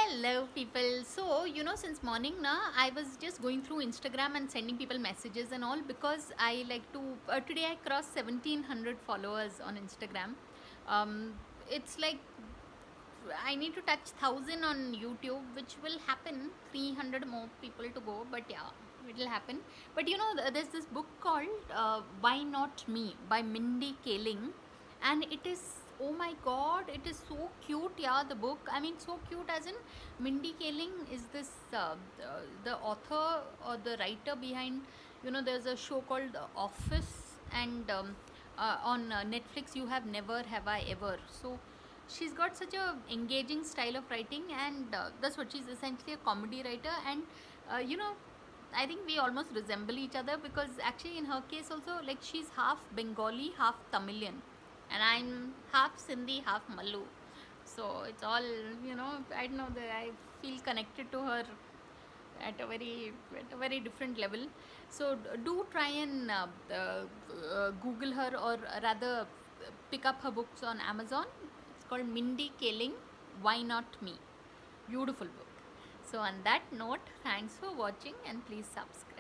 Hello, people. So, since morning now, I was just going through Instagram and sending people messages and all because I like to. Today, I crossed 1700 followers on Instagram. It's like I need to touch 1000 on YouTube, which will happen. 300 more people to go, but yeah, it will happen. But there's this book called "Why Not Me" by Mindy Kaling, and it is, oh my god, it is so cute. Yeah, the book, I mean, so cute. As in, Mindy Kaling is this the author or the writer behind, there's a show called The Office, and on Netflix you have Never Have I Ever. So she's got such a engaging style of writing, and that's what she's essentially, a comedy writer. And uh, you know I think we almost resemble each other, because actually in her case also, like, she's half Bengali, half Tamilian, and I'm half Sindhi, half Mallu. So it's all, I don't know, that I feel connected to her at a very different level. So do try and Google her, or rather pick up her books on Amazon. It's called Mindy Kaling, Why Not Me. Beautiful book. So on that note, thanks for watching, and please subscribe.